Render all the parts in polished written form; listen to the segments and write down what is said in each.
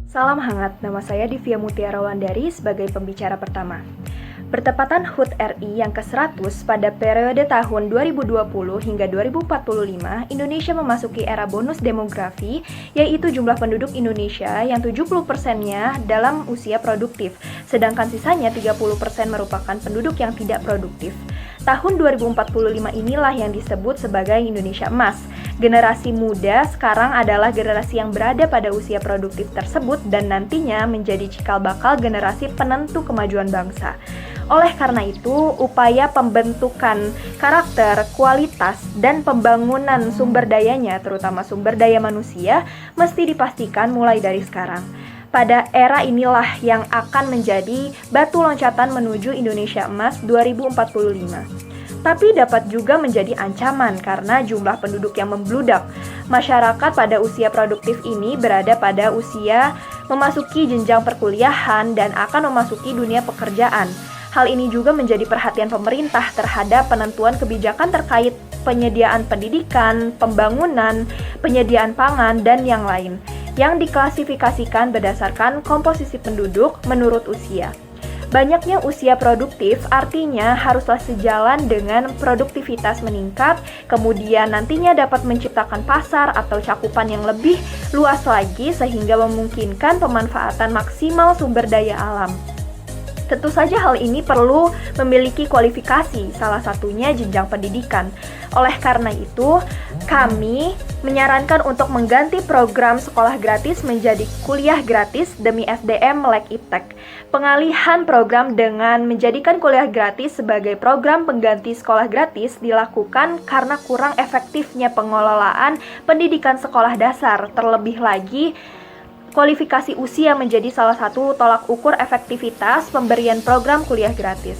Salam hangat, nama saya Divya Mutiara Wandari sebagai pembicara pertama. Bertepatan HUT RI yang ke-100 pada periode tahun 2020 hingga 2045, Indonesia memasuki era bonus demografi, yaitu jumlah penduduk Indonesia yang 70%-nya dalam usia produktif, sedangkan sisanya 30% merupakan penduduk yang tidak produktif. Tahun 2045 inilah yang disebut sebagai Indonesia Emas. Generasi muda sekarang adalah generasi yang berada pada usia produktif tersebut dan nantinya menjadi cikal bakal generasi penentu kemajuan bangsa. Oleh karena itu, upaya pembentukan karakter, kualitas, dan pembangunan sumber dayanya, terutama sumber daya manusia, mesti dipastikan mulai dari sekarang. Pada era inilah yang akan menjadi batu loncatan menuju Indonesia Emas 2045. Tapi dapat juga menjadi ancaman karena jumlah penduduk yang membludak. Masyarakat pada usia produktif ini berada pada usia memasuki jenjang perkuliahan dan akan memasuki dunia pekerjaan. Hal ini juga menjadi perhatian pemerintah terhadap penentuan kebijakan terkait penyediaan pendidikan, pembangunan, penyediaan pangan, dan yang lain, yang diklasifikasikan berdasarkan komposisi penduduk menurut usia. Banyaknya usia produktif artinya haruslah sejalan dengan produktivitas meningkat, kemudian nantinya dapat menciptakan pasar atau cakupan yang lebih luas lagi sehingga memungkinkan pemanfaatan maksimal sumber daya alam. Tentu saja hal ini perlu memiliki kualifikasi, salah satunya jenjang pendidikan. Oleh karena itu, kami menyarankan untuk mengganti program sekolah gratis menjadi kuliah gratis demi SDM Melek Iptek. Pengalihan program dengan menjadikan kuliah gratis sebagai program pengganti sekolah gratis dilakukan karena kurang efektifnya pengelolaan pendidikan sekolah dasar. Terlebih lagi, kualifikasi usia menjadi salah satu tolak ukur efektivitas pemberian program kuliah gratis.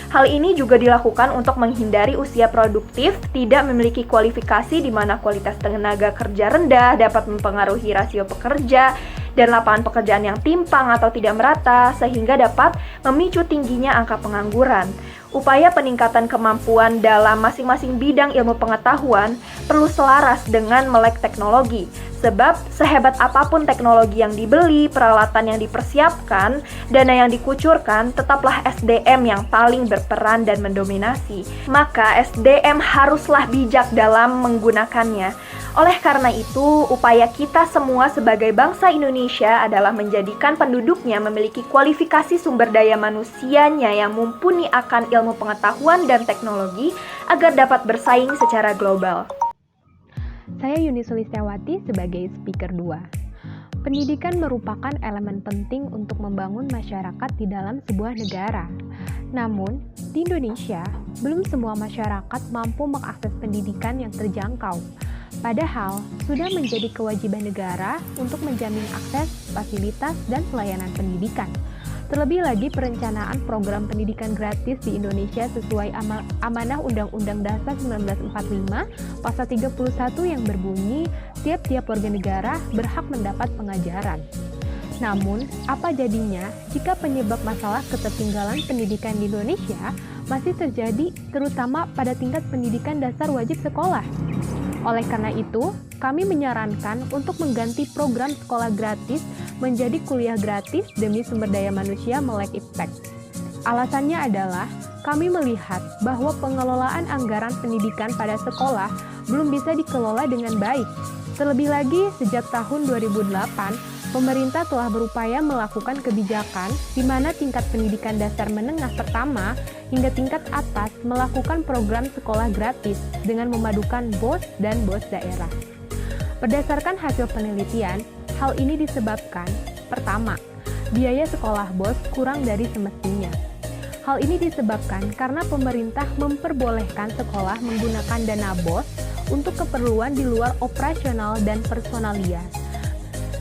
Hal ini juga dilakukan untuk menghindari usia produktif tidak memiliki kualifikasi di mana kualitas tenaga kerja rendah dapat mempengaruhi rasio pekerja dan lapangan pekerjaan yang timpang atau tidak merata sehingga dapat memicu tingginya angka pengangguran. Upaya peningkatan kemampuan dalam masing-masing bidang ilmu pengetahuan perlu selaras dengan melek teknologi. Sebab sehebat apapun teknologi yang dibeli, peralatan yang dipersiapkan, dana yang dikucurkan, tetaplah SDM yang paling berperan dan mendominasi. Maka SDM haruslah bijak dalam menggunakannya. Oleh karena itu, upaya kita semua sebagai bangsa Indonesia adalah menjadikan penduduknya memiliki kualifikasi sumber daya manusianya yang mumpuni akan ilmu pengetahuan dan teknologi agar dapat bersaing secara global. Saya Yuni Sulistiawati sebagai speaker 2. Pendidikan merupakan elemen penting untuk membangun masyarakat di dalam sebuah negara. Namun, di Indonesia, belum semua masyarakat mampu mengakses pendidikan yang terjangkau. Padahal, sudah menjadi kewajiban negara untuk menjamin akses, fasilitas, dan pelayanan pendidikan. Terlebih lagi perencanaan program pendidikan gratis di Indonesia sesuai amanah Undang-Undang Dasar 1945 Pasal 31 yang berbunyi tiap-tiap warga negara berhak mendapat pengajaran. Namun, apa jadinya jika penyebab masalah ketertinggalan pendidikan di Indonesia masih terjadi terutama pada tingkat pendidikan dasar wajib sekolah? Oleh karena itu, kami menyarankan untuk mengganti program sekolah gratis menjadi kuliah gratis demi sumber daya manusia Melek Iptek. Alasannya adalah kami melihat bahwa pengelolaan anggaran pendidikan pada sekolah belum bisa dikelola dengan baik. Terlebih lagi, sejak tahun 2008, pemerintah telah berupaya melakukan kebijakan di mana tingkat pendidikan dasar menengah pertama hingga tingkat atas melakukan program sekolah gratis dengan memadukan BOS dan BOS daerah. Berdasarkan hasil penelitian, hal ini disebabkan, pertama, biaya sekolah BOS kurang dari semestinya. Hal ini disebabkan karena pemerintah memperbolehkan sekolah menggunakan dana BOS untuk keperluan di luar operasional dan personalia.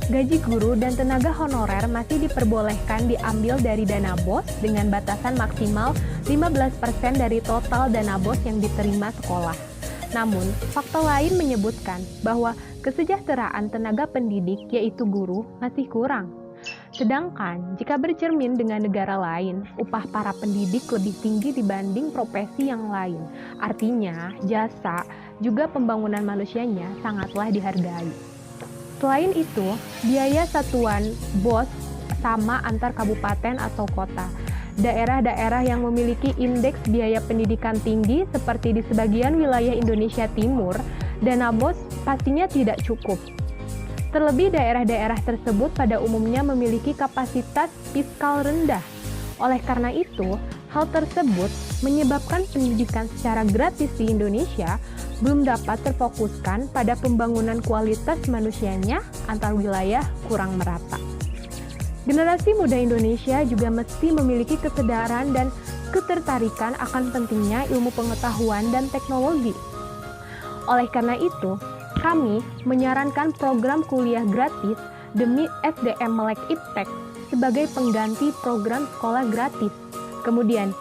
Gaji guru dan tenaga honorer masih diperbolehkan diambil dari dana BOS dengan batasan maksimal 15% dari total dana BOS yang diterima sekolah. Namun, fakta lain menyebutkan bahwa kesejahteraan tenaga pendidik, yaitu guru, masih kurang. Sedangkan, jika bercermin dengan negara lain, upah para pendidik lebih tinggi dibanding profesi yang lain. Artinya, jasa juga pembangunan manusianya sangatlah dihargai. Selain itu, biaya satuan BOS sama antar kabupaten atau kota. Daerah-daerah yang memiliki indeks biaya pendidikan tinggi seperti di sebagian wilayah Indonesia Timur, dana BOS pastinya tidak cukup. Terlebih daerah-daerah tersebut pada umumnya memiliki kapasitas fiskal rendah. Oleh karena itu, hal tersebut menyebabkan pendidikan secara gratis di Indonesia belum dapat terfokuskan pada pembangunan kualitas manusianya antar wilayah kurang merata. Generasi muda Indonesia juga mesti memiliki kesadaran dan ketertarikan akan pentingnya ilmu pengetahuan dan teknologi. Oleh karena itu, kami menyarankan program kuliah gratis demi SDM Melek Iptek sebagai pengganti program sekolah gratis. Kemudian,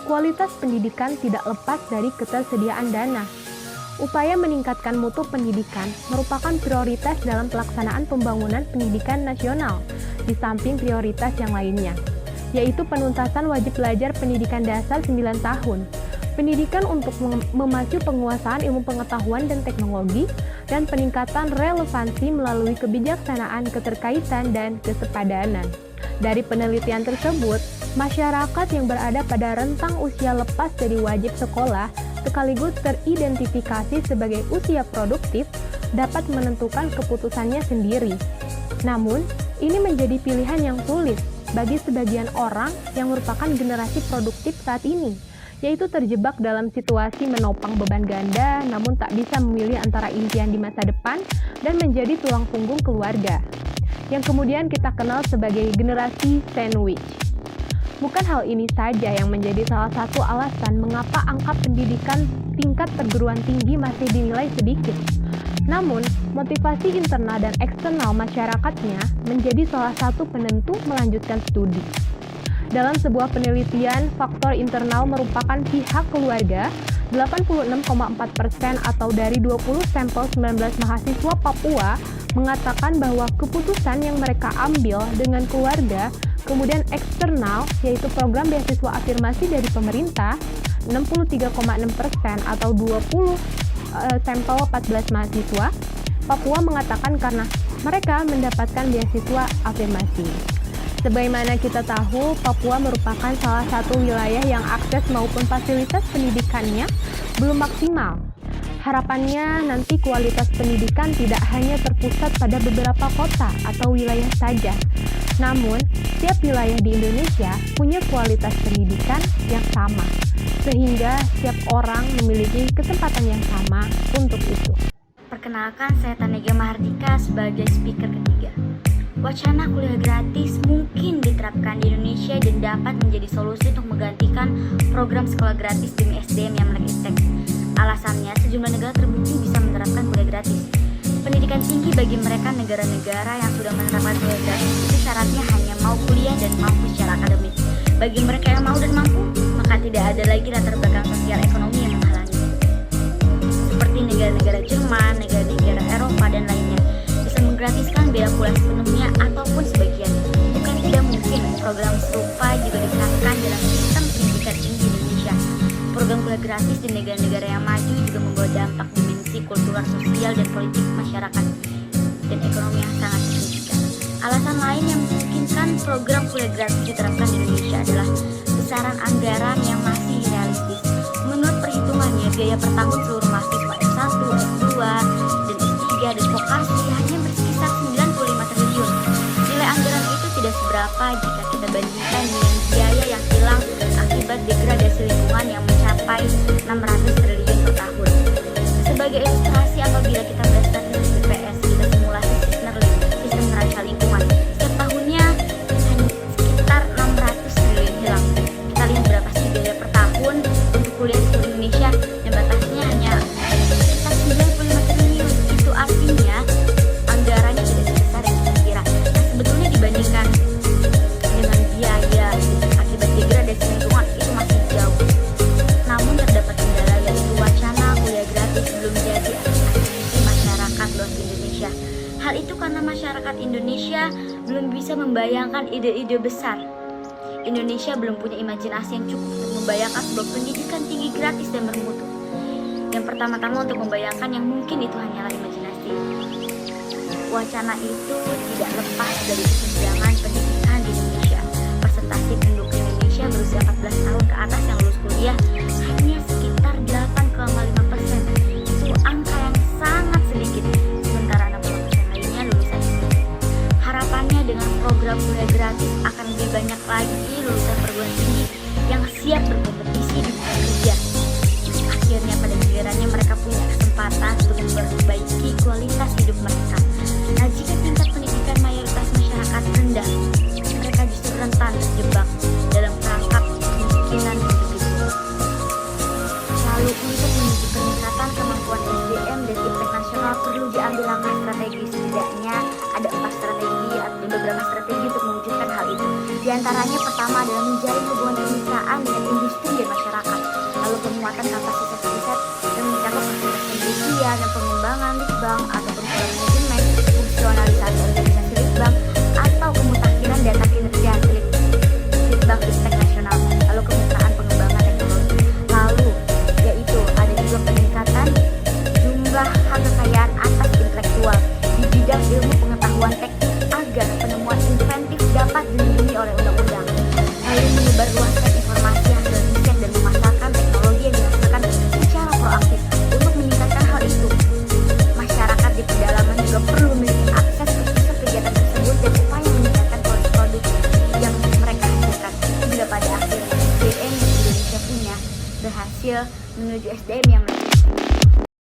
kualitas pendidikan tidak lepas dari ketersediaan dana. Upaya meningkatkan mutu pendidikan merupakan prioritas dalam pelaksanaan pembangunan pendidikan nasional, di samping prioritas yang lainnya, yaitu penuntasan wajib belajar pendidikan dasar 9 tahun, pendidikan untuk memacu penguasaan ilmu pengetahuan dan teknologi, dan peningkatan relevansi melalui kebijaksanaan, keterkaitan, dan kesepadanan. Dari penelitian tersebut, masyarakat yang berada pada rentang usia lepas dari wajib sekolah sekaligus teridentifikasi sebagai usia produktif dapat menentukan keputusannya sendiri. Namun, ini menjadi pilihan yang sulit bagi sebagian orang yang merupakan generasi produktif saat ini, yaitu terjebak dalam situasi menopang beban ganda namun tak bisa memilih antara impian di masa depan dan menjadi tulang punggung keluarga, yang kemudian kita kenal sebagai generasi sandwich. Bukan hal ini saja yang menjadi salah satu alasan mengapa angka pendidikan tingkat perguruan tinggi masih dinilai sedikit. Namun, motivasi internal dan eksternal masyarakatnya menjadi salah satu penentu melanjutkan studi. Dalam sebuah penelitian, faktor internal merupakan pihak keluarga. 86,4% atau dari 20 sampel 19 mahasiswa Papua mengatakan bahwa keputusan yang mereka ambil dengan keluarga, kemudian eksternal, yaitu program beasiswa afirmasi dari pemerintah, 63,6% atau 20 sampel 14 mahasiswa Papua mengatakan karena mereka mendapatkan beasiswa afirmasi. Sebagaimana kita tahu, Papua merupakan salah satu wilayah yang akses maupun fasilitas pendidikannya belum maksimal. Harapannya nanti kualitas pendidikan tidak hanya terpusat pada beberapa kota atau wilayah saja. Namun, setiap wilayah di Indonesia punya kualitas pendidikan yang sama, sehingga setiap orang memiliki kesempatan yang sama untuk itu. Perkenalkan, saya Tanega Mahardika sebagai speaker ketiga. Wacana kuliah gratis mungkin diterapkan di Indonesia dan dapat menjadi solusi untuk menggantikan program sekolah gratis demi SDM yang Melek Iptek. Alasannya, sejumlah negara terbukti bisa menerapkan kuliah gratis. Pendidikan tinggi bagi mereka negara-negara yang sudah menerapkan kuliah gratis itu syaratnya hanya mau kuliah dan mampu secara akademik. Bagi mereka yang mau dan mampu, maka tidak ada lagi latar belakang sosial ekonomi yang menghalangi. Seperti negara-negara Jerman, negara-negara Eropa, dan lainnya bisa menggratiskan biaya kuliah sepenuhnya ataupun sebagian. Bukan tidak mungkin program serupa juga diterapkan dalam sistem pendidikan tinggi di Indonesia. Program kuliah gratis di negara-negara yang maju juga membawa dampak dimensi kultural, sosial, dan politik masyarakat dan ekonomi yang sangat signifikan. Alasan lain yang memungkinkan program kuliah gratis diterapkan di Indonesia adalah besaran anggaran yang masih realistis. Menurut perhitungannya, biaya per tahun seluruh mahasiswa S1, S2, dan S3 dan vokasi hanya berkisar 95 triliun. Nilai anggaran itu tidak seberapa jika kita bandingkan dengan biaya yang hilang akibat degradasi lingkungan yang mencapai 600 triliun per tahun. Sebagai ilustrasi, apabila kita berdasarkan BPS, kita simulasi sistem neraca lingkungan, setiap tahunnya hanya sekitar 600 triliun hilang. Kita lihat berapa sih biaya per tahun untuk kuliah di seluruh Indonesia, dan batasnya hanya sekitar 95 triliun. Itu artinya anggarannya tidak sebesar yang kita kira. Nah, sebetulnya dibandingkan dengan biaya akibat degradasi lingkungan itu masih jauh. Namun terdapat kendala, yaitu wacana kuliah gratis belum jadi aspirasi masyarakat luas Indonesia. Hal itu karena masyarakat Indonesia belum bisa membayangkan ide-ide besar. Indonesia belum punya imajinasi yang cukup untuk membayangkan sebuah pendidikan tinggi gratis dan bermutu. Yang pertama-tama untuk membayangkan yang mungkin itu hanyalah imajinasi. Wacana itu tidak lepas dari kesenjangan pendidikan di Indonesia. Persentase penduduk Indonesia berusia 14 tahun ke atas yang lulus kuliah hanya sekitar 8,5%. Itu angka yang sangat sedikit, sementara 60% lainnya lulusan SD. Harapannya dengan program kuliah gratis akan lebih banyak lagi lulusan perguruan tinggi yang siap berkompetisi di dunia kerja. Akhirnya pada gilirannya mereka punya kesempatan untuk memperbaiki kualitas hidup mereka. Nah, jika tingkat pendidikan mayoritas masyarakat rendah, mereka justru rentan terjebak dalam perangkap kemiskinan dan kemiskinan. Lalu untuk menuju peningkatan kemampuan SDM dan impact nasional perlu diambil langkah strategis. Setidaknya ada 4 strategi atau beberapa strategi untuk mewujudkan hal itu. Di antaranya pertama adalah menjalin hubungan kemitraan dengan industri dan masyarakat. Lalu penguatan kapasitas riset dan meningkatkan fasilitas penelitian dan pengembangan litbang atau program manajemen, fungsionalisasi organisasi litbang atau pemutakhiran data kinerja litbang impact nasional. Lalu kemitraan pengembangan teknologi. Lalu yaitu ada juga peningkatan jumlah hak kekayaan atas intelektual di bidang ilmu pengetahuan teknik agar penemuan inventif dapat dilindungi oleh undang-undang. Lalu menyebarluaskan informasi hasil riset dan memasarkan teknologi yang dirasakan secara proaktif. Untuk meningkatkan hal itu, masyarakat di pedalaman juga perlu memiliki akses ke pusat kegiatan tersebut dan upaya meningkatkan kualitas produk yang mereka hasilkan. Bila pada akhirnya SDM di Indonesia punya berhasil menuju SDM yang lebih.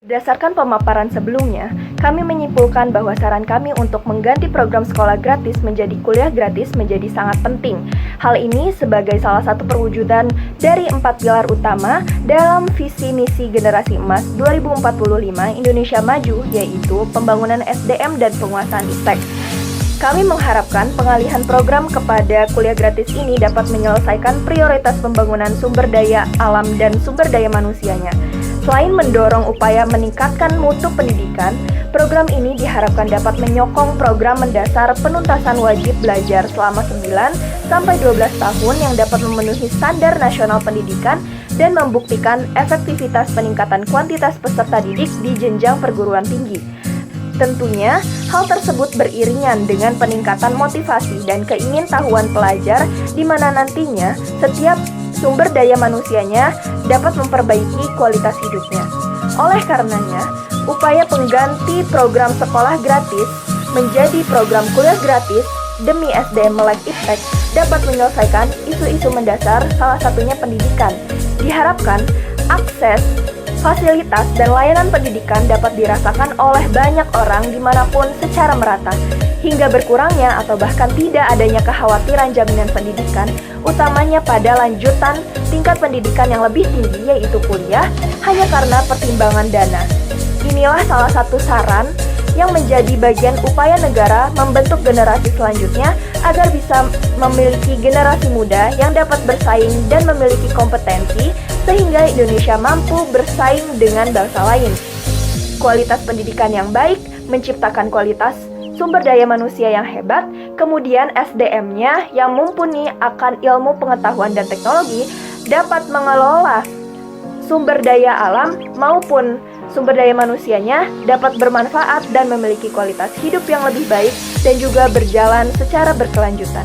Berdasarkan pemaparan sebelumnya, kami menyimpulkan bahwa saran kami untuk mengganti program sekolah gratis menjadi kuliah gratis menjadi sangat penting. Hal ini sebagai salah satu perwujudan dari 4 pilar utama dalam visi misi generasi emas 2045 Indonesia Maju, yaitu pembangunan SDM dan penguasaan iptek. Kami mengharapkan pengalihan program kepada kuliah gratis ini dapat menyelesaikan prioritas pembangunan sumber daya alam dan sumber daya manusianya. Selain mendorong upaya meningkatkan mutu pendidikan, program ini diharapkan dapat menyokong program mendasar penuntasan wajib belajar selama 9-12 tahun yang dapat memenuhi standar nasional pendidikan dan membuktikan efektivitas peningkatan kuantitas peserta didik di jenjang perguruan tinggi. Tentunya, hal tersebut beriringan dengan peningkatan motivasi dan keingintahuan pelajar di mana nantinya setiap sumber daya manusianya dapat memperbaiki kualitas hidupnya. Oleh karenanya, upaya pengganti program sekolah gratis menjadi program kuliah gratis demi SDM melek iptek dapat menyelesaikan isu-isu mendasar, salah satunya pendidikan. Diharapkan akses, fasilitas, dan layanan pendidikan dapat dirasakan oleh banyak orang dimanapun secara merata, hingga berkurangnya atau bahkan tidak adanya kekhawatiran jaminan pendidikan, utamanya pada lanjutan tingkat pendidikan yang lebih tinggi yaitu kuliah, hanya karena pertimbangan dana. Inilah salah satu saran yang menjadi bagian upaya negara membentuk generasi selanjutnya agar bisa memiliki generasi muda yang dapat bersaing dan memiliki kompetensi sehingga Indonesia mampu bersaing dengan bangsa lain. Kualitas pendidikan yang baik menciptakan kualitas sumber daya manusia yang hebat, kemudian SDM-nya yang mumpuni akan ilmu pengetahuan dan teknologi dapat mengelola sumber daya alam maupun sumber daya manusianya dapat bermanfaat dan memiliki kualitas hidup yang lebih baik dan juga berjalan secara berkelanjutan.